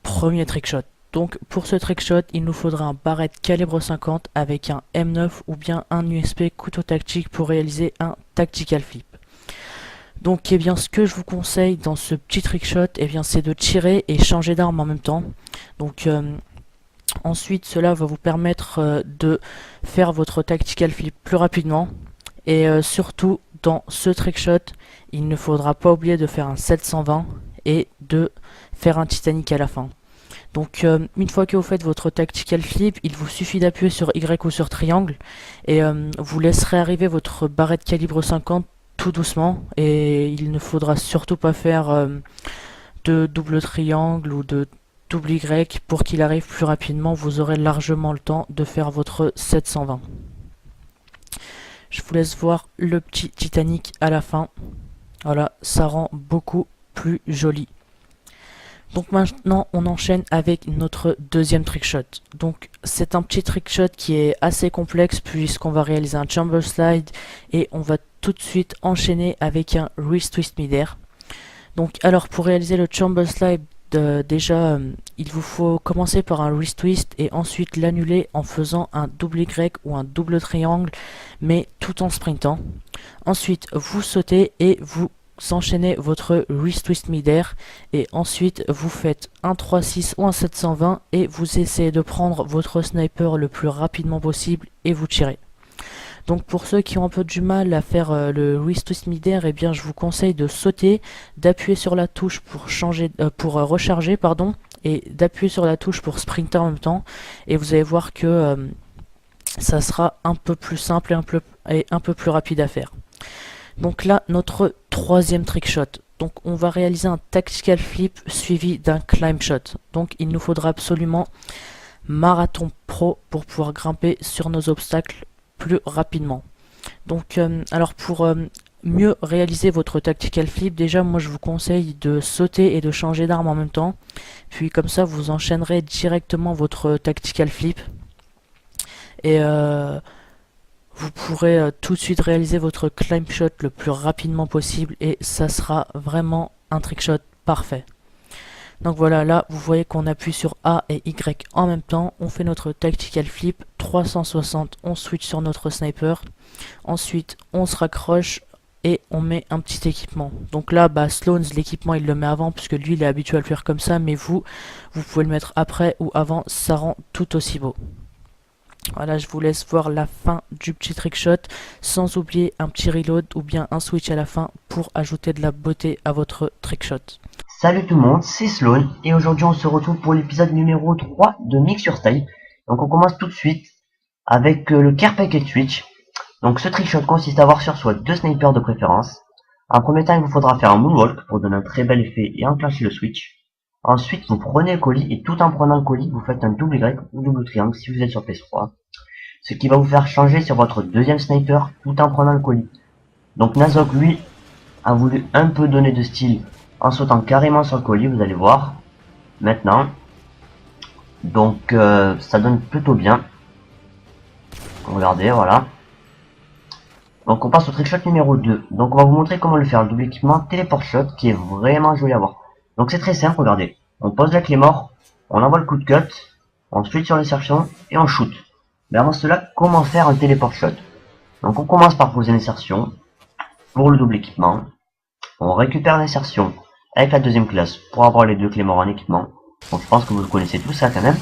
Premier trickshot. Donc pour ce trickshot, il nous faudra un barrette calibre 50 avec un M9 ou bien un USP couteau tactique pour réaliser un tactical flip. Donc eh bien ce que je vous conseille dans ce petit trickshot, eh bien c'est de tirer et changer d'arme en même temps. Donc ensuite cela va vous permettre de faire votre tactical flip plus rapidement. Et surtout dans ce trickshot, il ne faudra pas oublier de faire un 720 et de faire un Titanic à la fin. Donc une fois que vous faites votre tactical flip, il vous suffit d'appuyer sur Y ou sur triangle et vous laisserez arriver votre barrette calibre 50 tout doucement, et il ne faudra surtout pas faire de double triangle ou de double Y pour qu'il arrive plus rapidement. Vous aurez largement le temps de faire votre 720. Je vous laisse voir le petit Titanic à la fin. Voilà, ça rend beaucoup plus joli. Donc maintenant on enchaîne avec notre deuxième trickshot. Donc c'est un petit trickshot qui est assez complexe puisqu'on va réaliser un chamber slide et on va tout de suite enchaîner avec un wrist twist midair. Donc alors pour réaliser le chamber slide, déjà il vous faut commencer par un wrist twist et ensuite l'annuler en faisant un double Y ou un double triangle, mais tout en sprintant. Ensuite vous sautez et vous enchaînez votre wrist twist midair et ensuite vous faites un 3-6 ou un 720 et vous essayez de prendre votre sniper le plus rapidement possible et vous tirez. Donc pour ceux qui ont un peu du mal à faire le wrist twist midair, eh bien je vous conseille de sauter, d'appuyer sur la touche pour recharger pardon, et d'appuyer sur la touche pour sprinter en même temps, et vous allez voir que ça sera un peu plus simple et un peu plus rapide à faire. Donc là, notre troisième trickshot. Donc on va réaliser un tactical flip suivi d'un climb shot. Donc il nous faudra absolument Marathon Pro pour pouvoir grimper sur nos obstacles plus rapidement. Donc alors pour mieux réaliser votre tactical flip, déjà moi je vous conseille de sauter et de changer d'arme en même temps. Puis comme ça vous enchaînerez directement votre tactical flip. Et vous pourrez tout de suite réaliser votre climb shot le plus rapidement possible et ça sera vraiment un trickshot parfait. Donc voilà, là vous voyez qu'on appuie sur A et Y en même temps, on fait notre tactical flip 360, on switch sur notre sniper, ensuite on se raccroche et on met un petit équipement. Donc là Sloans, l'équipement il le met avant puisque lui il est habitué à le faire comme ça, mais vous pouvez le mettre après ou avant, ça rend tout aussi beau. Voilà, je vous laisse voir la fin du petit trickshot, sans oublier un petit reload ou bien un switch à la fin pour ajouter de la beauté à votre trickshot. Salut tout le monde, c'est Sloan et aujourd'hui on se retrouve pour l'épisode numéro 3 de Mix Your Style. Donc on commence tout de suite avec le Care Package Switch. Donc ce trickshot consiste à avoir sur soi deux snipers de préférence. En premier temps il vous faudra faire un moonwalk pour donner un très bel effet et enclencher le switch. Ensuite, vous prenez le colis et tout en prenant le colis, vous faites un double Y ou double triangle si vous êtes sur PS3. Ce qui va vous faire changer sur votre deuxième sniper tout en prenant le colis. Donc Nazok, lui, a voulu un peu donner de style en sautant carrément sur le colis, vous allez voir. Maintenant. Donc ça donne plutôt bien. Regardez, voilà. Donc on passe au trickshot numéro 2. Donc on va vous montrer comment le faire, le double équipement téléport shot qui est vraiment joli à voir. Donc c'est très simple, regardez. On pose la clé mort, on envoie le coup de cut, on switch sur l'insertion et on shoot. Mais avant cela, comment faire un téléport shot? Donc on commence par poser l'insertion pour le double équipement. On récupère l'insertion avec la deuxième classe pour avoir les deux clés morts en équipement. Donc je pense que vous connaissez tout ça quand même.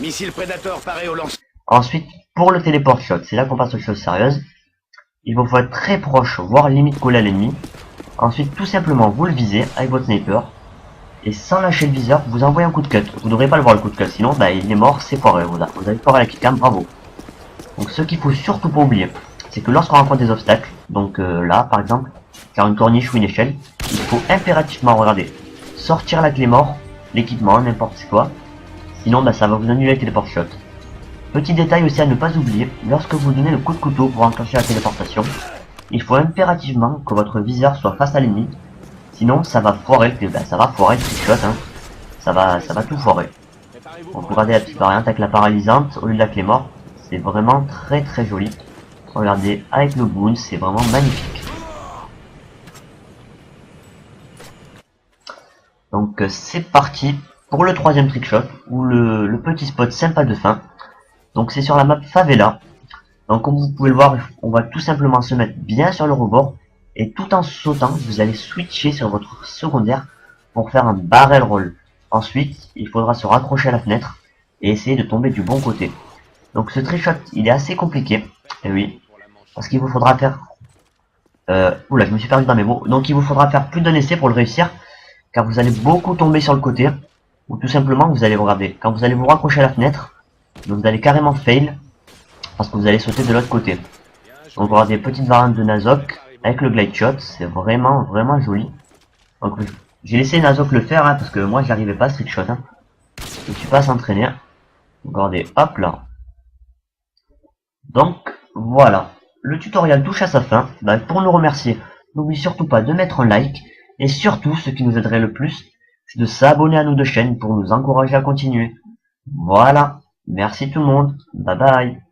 Missile Predator paré au lance. Ensuite, pour le téléport shot, c'est là qu'on passe aux choses sérieuses. Il vous faut être très proche, voire limite collé à l'ennemi. Ensuite, tout simplement, vous le visez avec votre sniper. Et sans lâcher le viseur, vous envoyez un coup de cut. Vous ne devrez pas le voir le coup de cut, sinon il est mort, c'est foiré. Vous avez foiré la killcam, bravo. Donc ce qu'il faut surtout pas oublier, c'est que lorsqu'on rencontre des obstacles, donc là par exemple, car une corniche ou une échelle, il faut impérativement, regarder, sortir la clé mort, l'équipement, n'importe quoi. Sinon ça va vous annuler le téléport shot. Petit détail aussi à ne pas oublier, lorsque vous donnez le coup de couteau pour enclencher la téléportation, il faut impérativement que votre viseur soit face à l'ennemi, sinon ça va foirer le trickshot. ça va tout foirer. Donc regardez la petite variante avec la paralysante au lieu de la clé morte. C'est vraiment très très joli. Regardez, avec le boon, c'est vraiment magnifique. Donc c'est parti pour le troisième trickshot, ou le petit spot sympa de fin. Donc c'est sur la map Favela. Donc comme vous pouvez le voir, on va tout simplement se mettre bien sur le rebord. Et tout en sautant, vous allez switcher sur votre secondaire pour faire un barrel roll. Ensuite, il faudra se raccrocher à la fenêtre et essayer de tomber du bon côté. Donc ce trickshot, il est assez compliqué. Et oui, parce qu'il vous faudra faire... oula, je me suis perdu dans mes mots. Donc il vous faudra faire plus d'un essai pour le réussir, car vous allez beaucoup tomber sur le côté. Ou tout simplement, vous allez regarder. Quand vous allez vous raccrocher à la fenêtre, donc vous allez carrément fail, parce que vous allez sauter de l'autre côté. Donc on aura des petites variantes de Nazok avec le glide shot, c'est vraiment vraiment joli. Donc j'ai laissé Nazok le faire, hein, parce que moi j'arrivais pas à ce trickshot. Hein. Je ne suis pas s'entraîner. Regardez, hop là. Donc voilà, le tutoriel touche à sa fin. Bah, pour nous remercier, n'oubliez surtout pas de mettre un like. Et surtout, ce qui nous aiderait le plus, c'est de s'abonner à nos deux chaînes pour nous encourager à continuer. Voilà, merci tout le monde, bye bye.